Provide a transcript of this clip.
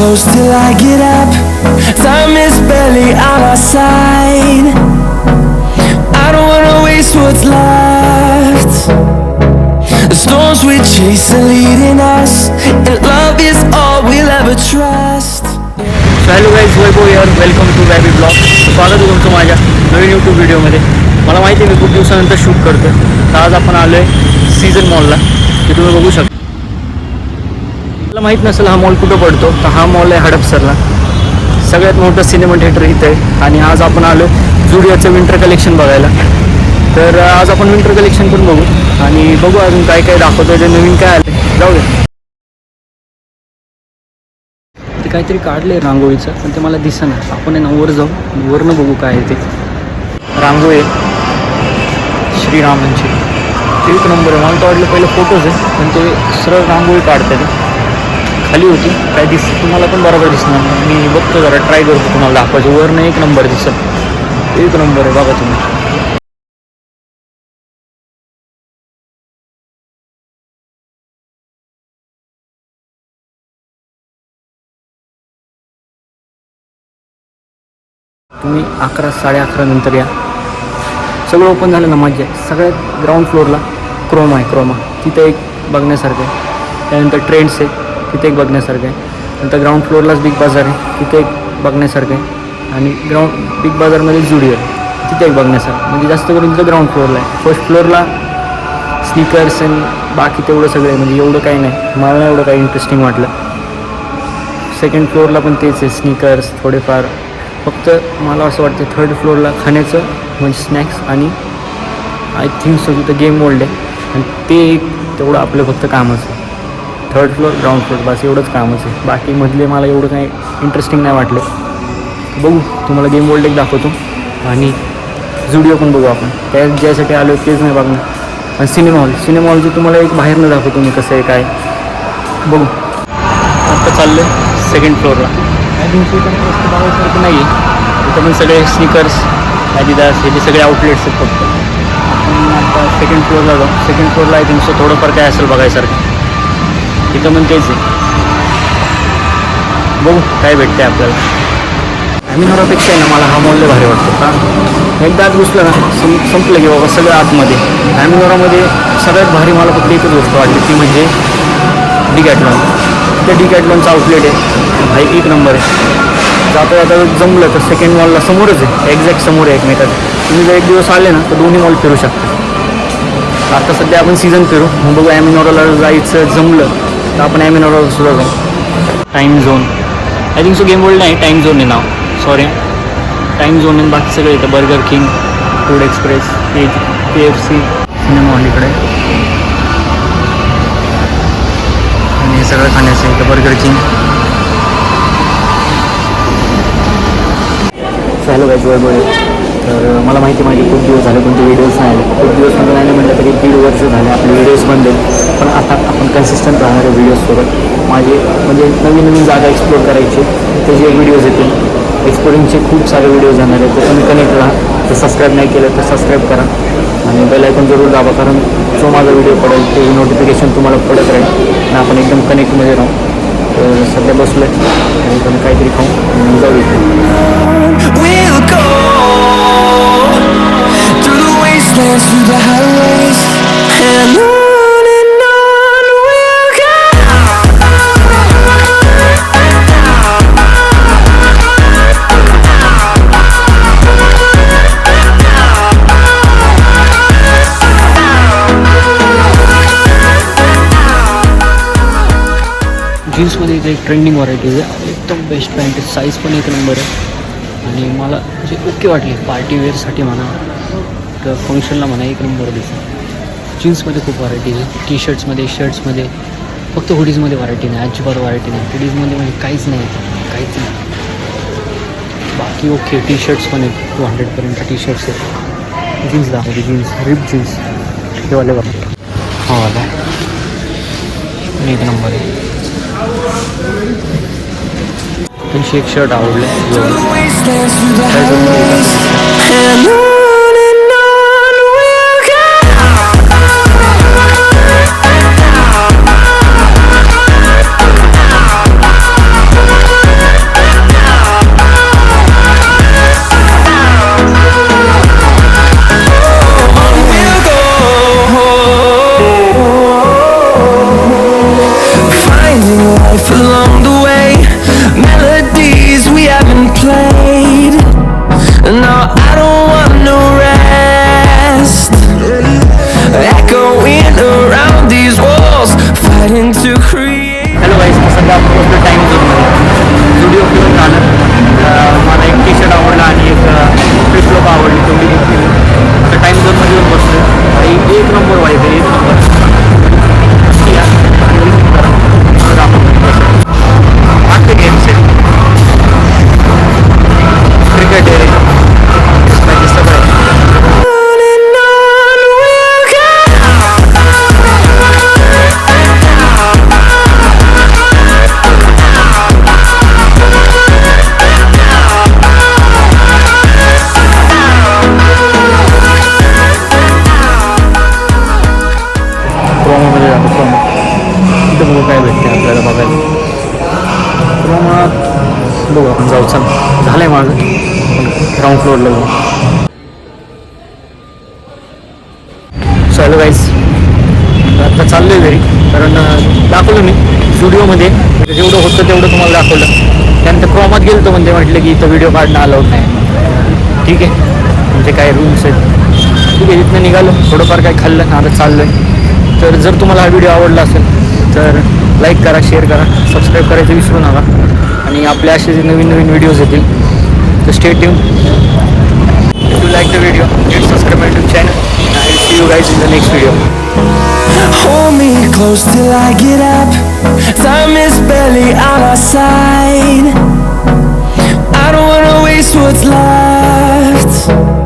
close till I get up. Time is barely on our side. I don't wanna waste what's left. The storms we chase are leading us, and love is all we'll ever trust. So hello guys, Vaibhav here. Welcome to baby blog. स्वागत आहे तुमचं माझ्या नवीन YouTube व्हिडिओमध्ये. मला माहिती आहे मी खूप दिवसानंतर शूट करतो. तर आज आपण आलो आहे सीझन मॉलला, ते तुम्ही बघू शकता. मला माहीत नसेल हा मॉल कुठं पडतो, तर हा मॉल आहे हडपसरला. सगळ्यात मोठं सिनेमा थिएटर इथं आहे. आणि आज आपण आलो आहे झुडिओचं विंटर कलेक्शन बघायला. तर आज आपण विंटर कलेक्शन पण बघू आणि बघू अजून काय काय दाखवतो आहे, नवीन काय आलं. जाऊ दे. ते काहीतरी काढलं आहे रांगोळीचं, पण ते मला दिसेना. आपण आहे ना वर जाऊ, वरनं बघू काय आहे ते. रांगोळी श्रीरामांची, ते एक नंबर आहे. मला तर वाटलं पहिलं फोटोज आहे, पण ते सरळ रांगोळी काढतात. खाली होती काय तुम्हाला पण बरोबर दिसणार. मी बघतो जरा, ट्राय करतो तुम्हाला दाखवायचं. वरनं एक नंबर दिसत, एक नंबर आहे बघा तुम्ही. तुम्ही 11, 11:30 नंतर या. सगळं ओपन झालं ना, मजा आहे. सगळ्यात ग्राउंड फ्लोअरला क्रोमा आहे. क्रोमा तिथे एक बघण्यासारखं आहे. त्यानंतर ट्रेंड्स आहे, तिथे एक बघण्यासारखं आहे. नंतर ग्राउंड फ्लोअरलाच बिग बाजार आहे, तिथे एक बघण्यासारखं आहे. आणि बिग बाजारमध्ये झुडिओ आहे, तिथे एक बघण्यासारखं. म्हणजे जास्त करून तिथं ग्राउंड फ्लोअरला आहे. फर्स्ट फ्लोअरला स्नीकर्स आणि बाकी तेवढं सगळं आहे. म्हणजे एवढं काही नाही, मला नाही एवढं काही इंटरेस्टिंग वाटलं. सेकंड फ्लोअरला पण तेच आहे, स्नीकर्स थोडेफार. फक्त मला असं वाटतं थर्ड फ्लोअरला खाण्याचं म्हणजे स्नॅक्स आणि आय थिंक सो तिथं गेम वर्ल्ड आहे. आणि ते एक तेवढं आपलं फक्त कामच आहे. थर्ड फ्लोअर, ग्राउंड फ्लोअर, बस एवढंच कामच आहे. बाकी मधले मला एवढं काही इंटरेस्टिंग नाही वाटलं. बघू, तुम्हाला गेम वर्ल्ड एक दाखवतो आणि झुडिओ पण बघू आपण. त्या ज्यासाठी आलो तेच नाही बघणार. आणि सिनेमा हॉलचं तुम्हाला एक बाहेरनं दाखवतो मी कसं आहे काय. बघू. आता चाललं आहे सेकंड फ्लोअरला. आय थिंक सो इथं रस्ते बघायसारखं नाही आहे. इथं पण सगळे स्नीकर्स, ॲडिडास हे सगळे आउटलेट्स आहेत फक्त. आपण आता सेकंड फ्लोअरला जाऊ. सेकंड फ्लोअरला आय थिंक सो थोडंफार काय असेल बघायसारखं. इथं पण तेच आहे. बघू काय भेटते आपल्याला. ॲमिनोरापेक्षा आहे ना मला हा मॉल भारी वाटतो. का एकदा आत घुसलं ना संपलं की बाबा सगळं आतमध्ये. ॲमिनोरामध्ये सगळ्यात भारी मला फक्त एकच गोष्ट वाटली, ती म्हणजे डिकॅटलॉन. त्या डिकॅटलॉनचं आउटलेट आहे भाई, एक नंबर आहे. जाता जमलं तर सेकंड मॉलला समोरच आहे, एक्झॅक्ट समोर आहे एकमेकात. तुम्ही जर एक दिवस आले ना तर दोन्ही मॉल फिरू शकता. आता सध्या आपण सीझन फिरू, मग बघू ॲमिनोराला जायचं जमलं तर आपण ॲमिनोराला सुद्धा जाऊ. Time zone I think so game world नाही, टाईम झोन आहे नाव. सॉरी, टाईम झोन आणि बाकी सगळे येतं. Burger king, food express, KFC, cinema hall इकडे. आणि हे सगळं खाण्याचं आहे इथं. Burger king. हॅलो गाईज, वैभव. तर मला माहिती माझे खूप दिवस झाले कोणते व्हिडिओज नाही आले. खूप दिवस म्हणजे नाही म्हटलं तरी 1.5 वर्ष झाले आपले व्हिडिओज बंद आहेत. पण आता आपण कन्सिस्टंट राहणार आहे व्हिडिओजसोबत. माझे म्हणजे नवीन जागा एक्सप्लोर करायचे, त्याचे व्हिडिओज येतील. एक्सप्लोरिंगचे खूप सारे व्हिडिओज येणार आहेत. तर तुम्ही कनेक्ट राहा. तर सबस्क्राईब नाही केलं तर सबस्क्राईब करा आणि बेल आयकॉन जरूर दाबा, कारण जो माझा व्हिडिओ पडेल ते नोटिफिकेशन तुम्हाला पडत राहील आणि आपण एकदम कनेक्टमध्ये राहू. तर सध्या बसलो आहे आणि तुम्ही काहीतरी खाऊ जाऊ. We'll go through the wastelands, through the highways, and on we'll go. जीन्समध्ये इथे एक ट्रेंडिंग व्हरायटीज आहे. एकदम बेस्ट पॅन्ट आहे, साईज पण एक नंबर आहे. आणि मला म्हणजे ओके वाटली पार्टीवेअरसाठी म्हणा तर फंक्शनला म्हणा, एक नंबर दिसतं. जीन्समध्ये खूप व्हरायटीज आहे. टी शर्ट्समध्ये, शर्ट्समध्ये. फक्त हुडीजमध्ये व्हरायटी नाही, अजिबात व्हरायटी नाही. हुडीजमध्ये म्हणजे काहीच नाही, काहीच नाही. बाकी ओके. टी शर्ट्स पण आहेत, 200पर्यंत टी शर्ट्स आहेत. जीन्स दाखवते, जीन्स रिप जीन्स हे वाले बघा. हो वाला एक नंबर आहे. त्यांची एक शर्ट आवडले. चाललो आहे घरी, कारण दाखवलं मी स्टुडिओमध्ये जेवढं होतं तेवढं तुम्हाला दाखवलं. त्यानंतर क्रोमात गेलो तो म्हणजे म्हटलं की इथं व्हिडिओ काढणं अलाउड नाही. ठीक आहे, म्हणजे काय रूल्स आहेत. ठीक आहे, इथनं निघालो, थोडंफार काय खाल्लं, आता चाललो आहे. तर जर तुम्हाला हा व्हिडिओ आवडला असेल तर लाईक करा, शेअर करा, सबस्क्राईब करायचं विसरू नका. आणि आपल्या असे जे नवीन नवीन व्हिडिओज येतील तर stay tune. If you like the video, hit subscribe my YouTube channel. And I will see you guys in the next video. Hold me close till I get up. Time is barely on our side.